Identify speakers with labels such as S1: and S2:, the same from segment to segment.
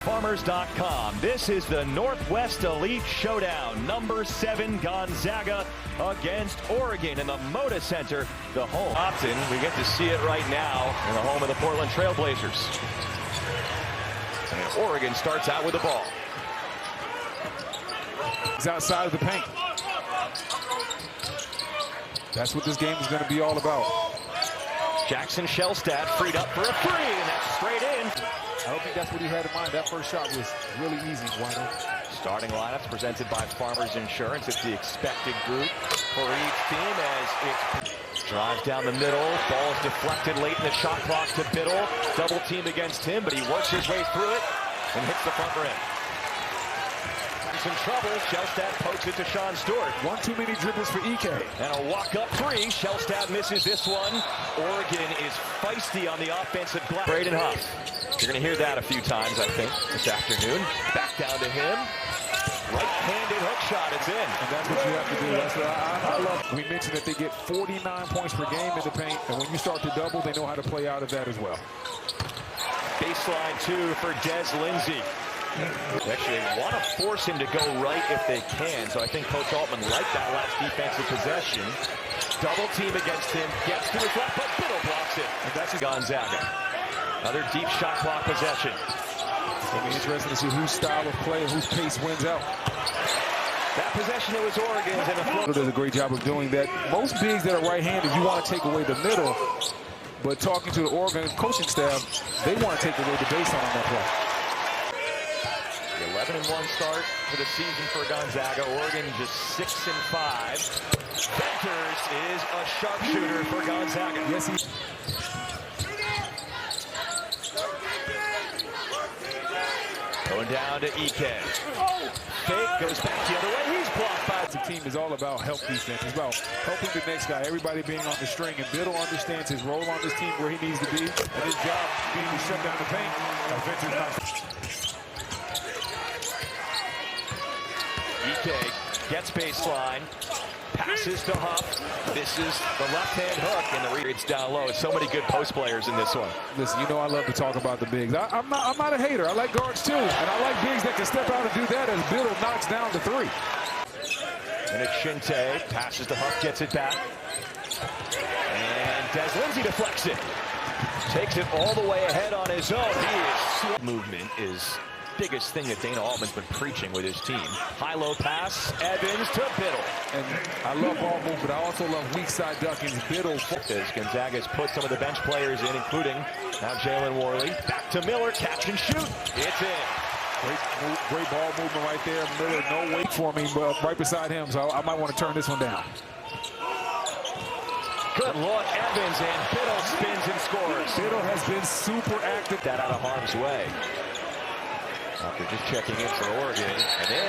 S1: Farmers.com. This is the Northwest Elite Showdown. Number 7 Gonzaga against Oregon in the Moda Center, the home. Often we get to see it right now in the home of the Portland Trailblazers. And Oregon starts out with the ball.
S2: He's outside of the paint. That's what this game is going to be all about.
S1: Jackson Shellstad freed up for a three, and that's straight in.
S2: I don't think that's what he had in mind. That first shot was really easy.
S1: Starting lineups presented by Farmers Insurance. It's the expected group for each team as it drives down the middle. Ball is deflected late in the shot clock to Biddle. Double team against him, but he works his way through it and hits the front rim. Some trouble. Shellstad pokes it to Sean Stewart.
S2: One too many dribbles for EK.
S1: And a walk-up three. Shellstad misses this one. Oregon is feisty on the offensive glass. Braden Huff. You're going to hear that a few times, I think, this afternoon. Back down to him. Right-handed hook shot. It's in.
S2: And that's what you have to do. That's what I love. We mentioned that they get 49 points per game in the paint. And when you start to double, they know how to play out of that as well.
S1: Baseline 2 for Des Lindsey. They actually want to force him to go right if they can, so I think Coach Altman liked that last defensive possession. Double team against him, gets to his left, but Biddle blocks it. And that's Gonzaga. Another deep shot clock possession.
S2: It'll be interesting to see whose style of play and whose pace wins out.
S1: That possession, it was Oregon's, and the floor
S2: does a great job of doing that. Most bigs that are right-handed, you want to take away the middle, but talking to the Oregon coaching staff, they want to take away the baseline on that play.
S1: 11-1 start for the season for Gonzaga. Oregon just 6-5. Venters is a sharpshooter for Gonzaga.
S2: Yes, he.
S1: Going down to EK. Fake goes back the other way. He's blocked by.
S2: The team is all about help defense. It's about helping the next guy. Everybody being on the string, and Biddle understands his role on this team, where he needs to be, and his job being to shut down the paint. Venters not.
S1: EK gets baseline, passes to Huff. This is the left-hand hook, and the it's down low. So many good post players in this one.
S2: Listen, you know I love to talk about the bigs. I'm not a hater. I like guards too, and I like bigs that can step out and do that as Biddle knocks down the three.
S1: And it's Shinte, passes to Huff, gets it back. And Des Lindsey deflects it. Takes it all the way ahead on his own. Movement is biggest thing that Dana Altman's been preaching with his team. High-low pass, Evans to Biddle.
S2: And I love ball move, but I also love weak side duckings. Biddle.
S1: As Gonzaga has put some of the bench players in, including now Jalen Worley. Back to Miller, catch and shoot. It's in.
S2: Great ball movement right there. Miller, no wait for me, but right beside him, so I might want to turn this one down.
S1: Good look, Evans, and Biddle spins and scores.
S2: Biddle has been super active.
S1: That out of harm's way. After just checking in for Oregon, and they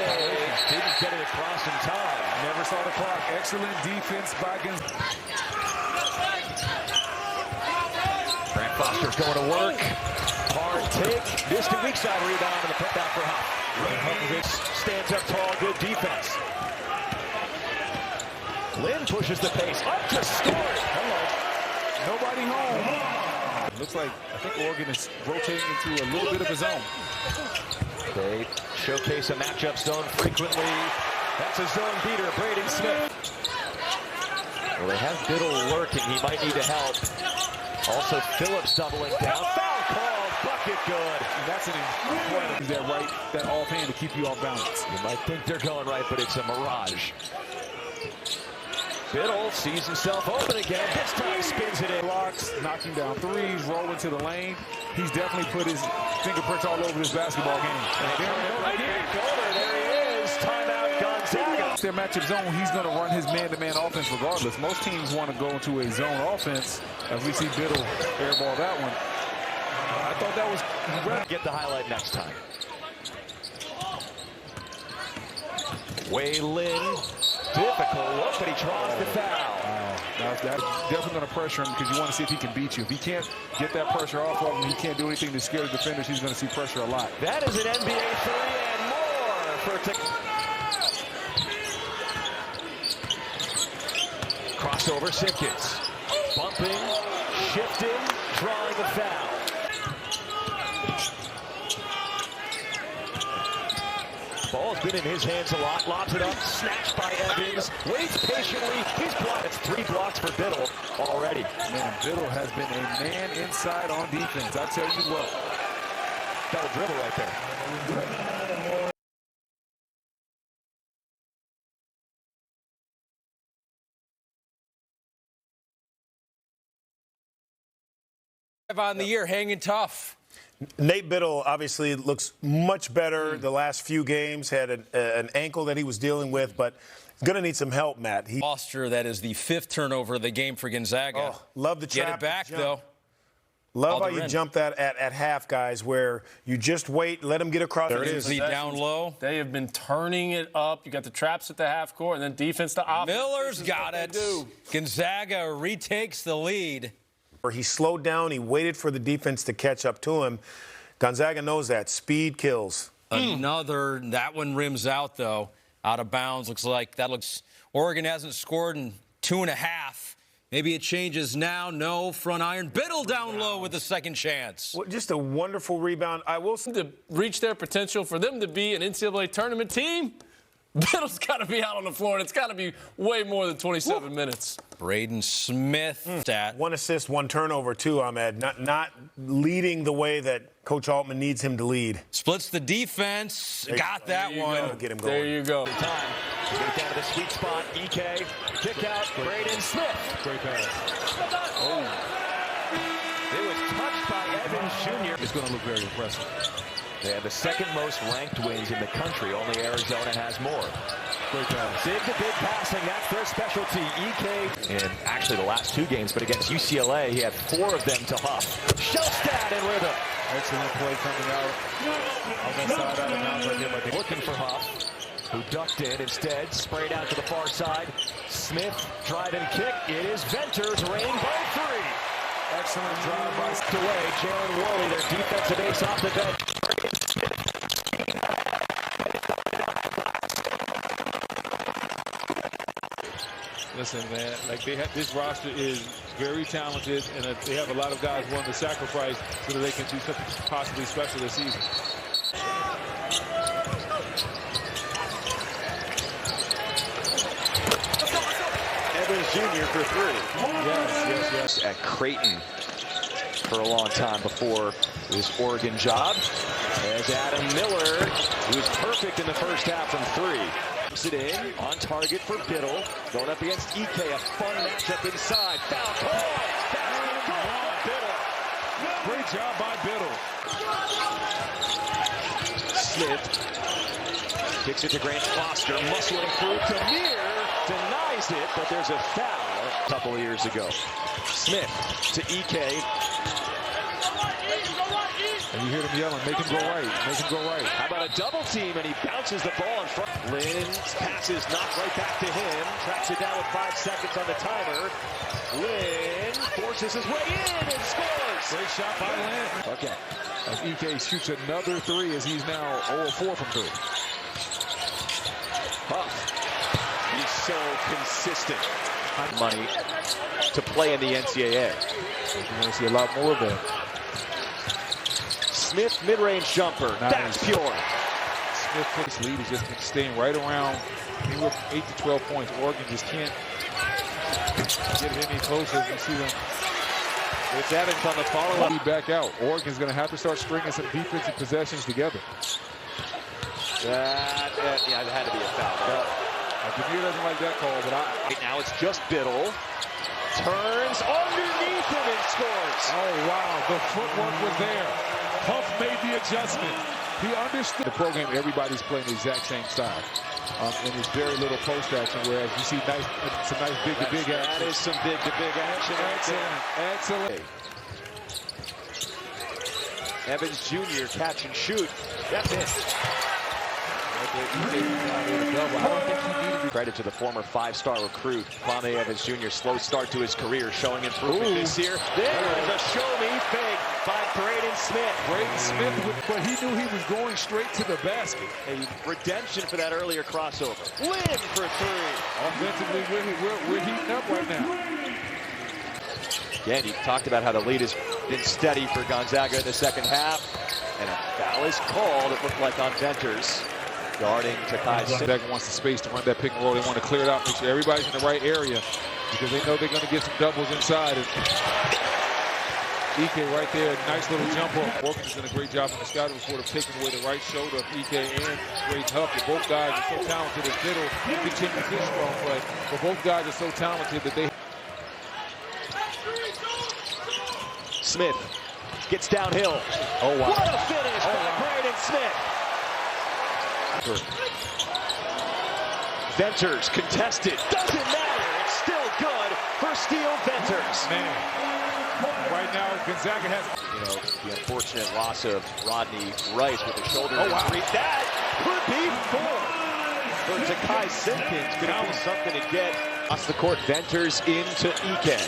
S1: didn't get it across in time.
S2: Never saw the clock. Excellent defense by Gonzaga.
S1: Grant Foster's going to work. Hard take. Missed a weak side rebound and the putback for Huff. Stands up tall, good defense. Lynn pushes the pace up to score.
S2: Hello. Nobody home. It looks like I think Oregon is rotating into a little bit of a zone.
S1: They showcase a matchup zone frequently. That's a zone beater, Braden Smith. Well, they have Biddle lurking. He might need to help. Also, Phillips doubling down. Foul call, bucket good.
S2: And that's an incredible that offhand to keep you off balance.
S1: You might think they're going right, but it's a mirage. Biddle sees himself open again. This time spins it in.
S2: Blocks, knocking down threes, rolling to the lane. He's definitely put his fingerprints all over this basketball game.
S1: There he is. Timeout, Gonzaga.
S2: Their matchup zone, he's going to run his man-to-man offense regardless. Most teams want to go into a zone offense, as we see Biddle airball that one. I thought that was...
S1: Get the highlight next time. Waylon. Difficult look, but he draws the foul.
S2: That's definitely going to pressure him because you want to see if he can beat you. If he can't get that pressure off of him, he can't do anything to scare the defenders. He's going to see pressure a lot.
S1: That is an NBA three and more for crossover. Simpkins bumping, shifting, drawing the foul. Ball's been in his hands a lot. Lobs it up, snatched by Evans. Waits patiently. He's blocked. It's 3 blocks for Biddle already.
S2: Man, Biddle has been a man inside on defense. I tell you what.
S1: Double dribble right there.
S3: On the year, hanging tough.
S4: Nate Biddle obviously looks much better the last few games. Had an ankle that he was dealing with, but going to need some help, Matt.
S3: Foster, that is the 5th turnover of the game for Gonzaga.
S4: Oh, love the trap.
S3: Get it back, though.
S4: Love how you jump that at half, guys, where you just wait, let him get across.
S3: There it is. Down low.
S5: They have been turning it up. You got the traps at the half court, and then defense to offense.
S3: Miller's got it. Gonzaga retakes the lead.
S4: He slowed down. He waited for the defense to catch up to him. Gonzaga knows that. Speed kills.
S3: Another. That one rims out, though. Out of bounds. Oregon hasn't scored in 2.5. Maybe it changes now. No. Front iron. Biddle down low with the second chance.
S4: Well, just a wonderful rebound. I will say
S5: to reach their potential, for them to be an NCAA tournament team, Biddle's got to be out on the floor, and it's got to be way more than 27 minutes.
S3: Braden Smith.
S4: 1 assist, 1 turnover, too, Ahmed. Not leading the way that Coach Altman needs him to lead.
S3: Splits the defense. Got that one.
S4: Get him going.
S5: There you go.
S1: Time. Get it down to the sweet spot. EK. Kick out. Braden Smith.
S2: Great pass.
S1: Oh. It was touched by Evans Jr.
S2: It's going to look very impressive.
S1: They have the 2nd most ranked wins in the country. Only Arizona has more.
S2: Great pass.
S1: Big to big passing. That's their specialty. EK. In actually the last 2 games, but against UCLA, he had 4 of them to Huff. Shellstad in rhythm.
S2: Excellent play coming out on that side out of bounds right there. But
S1: Looking for Huff, who ducked in instead. Sprayed out to the far side. Smith, drive and kick. It is Venter's rainbow 3.
S2: excellent drive by
S1: Away, Jalen Worley, their defensive ace off the bench.
S2: Listen, man, this roster is very talented, and they have a lot of guys willing to sacrifice so that they can do something possibly special this season.
S1: Evans Jr. for 3.
S2: Yes.
S1: At Creighton for a long time before his Oregon job. As Adam Miller, who was perfect in the first half from 3. It in, on target for Biddle. Going up against EK, a fun matchup inside. Foul call! Biddle.
S2: Great job by Biddle.
S1: Smith kicks it to Grant Foster, muscling through. Tamir denies it, but there's a foul a couple of years ago. Smith to EK.
S2: And you hear them yelling, make him go right, make him go right.
S1: How about a double team, and he bounces the ball in front. Lynn's passes knocked right back to him. Tracks it down with 5 seconds on the timer. Lynn forces his way in and scores.
S2: Great shot by Lynn.
S1: Okay.
S2: As EK shoots another 3 as he's now 0-4 from 3.
S1: Huff. He's so consistent. Money to play in the NCAA.
S2: You're going to see a lot more of that.
S1: Smith mid-range jumper.
S2: Nice.
S1: That's pure.
S2: Smith puts lead. He's just been staying right around anywhere from 8 to 12 points. Oregon just can't get it any closer. You see them.
S1: It's Evans on the follow-up.
S2: Back out. Oregon's going to have to start stringing some defensive possessions together.
S1: That had to be a foul.
S2: Demir doesn't like that call, but
S1: Right now it's just Biddle. Turns underneath him and scores.
S2: Oh, wow. The footwork was there. Huff made the adjustment. He understood. The program, everybody's playing the exact same style. And there's very little post action, whereas you see some nice big-to-big action.
S1: That is some big-to-big action.
S2: Excellent.
S1: Evans Jr. catch and shoot. That's it.
S2: I don't think he needed to.
S1: Credit to the former 5-star recruit, Kwame Evans Jr. Slow start to his career, showing improvement this year. There's a show-me fake by Braden Smith.
S2: Braden Smith, but he knew he was going straight to the basket.
S1: A redemption for that earlier crossover. Lynn for 3.
S2: Offensively, we're heating up right now.
S1: Again, you talked about how the lead has been steady for Gonzaga in the second half. And a foul is called, it looked like on Venters. Guarding Takai.
S2: Gonzaga wants the space to run that pick and roll. They want to clear it out, make sure everybody's in the right area because they know they're going to get some doubles inside. And Ike right there, nice little jump up. Wilkins has done a great job on the scouting report of taking away the right shoulder of Ike and Ray Huff. Both guys are so talented in middle. He continues his strong play. But both guys are so talented that they...
S1: Smith gets downhill. Oh, wow. What a finish by Braden Smith. Venters contested. Doesn't matter. It's still good for Steele Venters.
S2: Man, right now Gonzaga has...
S1: The unfortunate loss of Rodney Rice with a shoulder injury. That could be four for Takai Simpkins. Could be something to get. Across the court, Venters into Ike.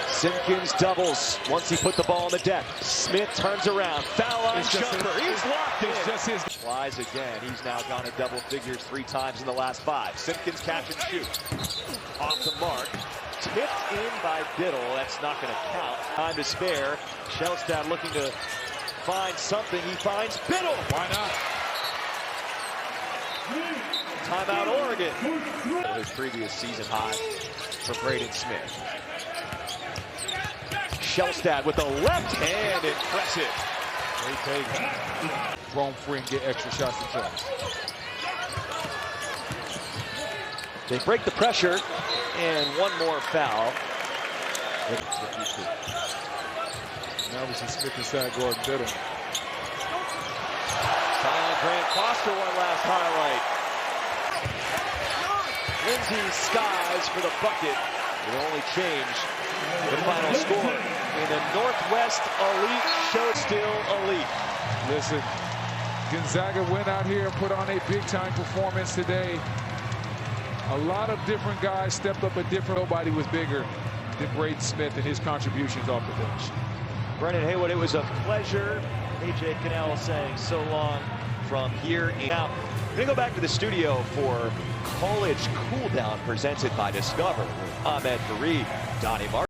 S1: Simpkins doubles once he put the ball on the deck. Smith turns around. Foul line jumper. He's locked in.
S2: It's just his.
S1: Flies again. He's now gone to double figures 3 times in the last 5. Simpkins catch and shoot. Off the mark. Tipped in by Biddle. That's not going to count. Time to spare. Shellstad looking to find something. He finds Biddle.
S2: Why not?
S1: Timeout Oregon. His previous season high for Braden Smith. Shellstad with the left hand. Impressive.
S2: Great take. Roam free and get extra shots themselves.
S1: They break the pressure, and one more foul.
S2: Now we see Smith inside Gordon Biddle.
S1: Kyle Grant Foster one last highlight. Lindsey skies for the bucket. It only changed the final score. In the Northwest Elite show, still elite.
S2: Listen, Gonzaga went out here and put on a big-time performance today. A lot of different guys stepped up, but nobody was bigger than Braden Smith and his contributions off the bench.
S1: Brennan Haywood, it was a pleasure. AJ Cannell saying so long from here. Now, we're going to go back to the studio for College Cool Down presented by Discover. Ahmed Fareed, Donnie Martin.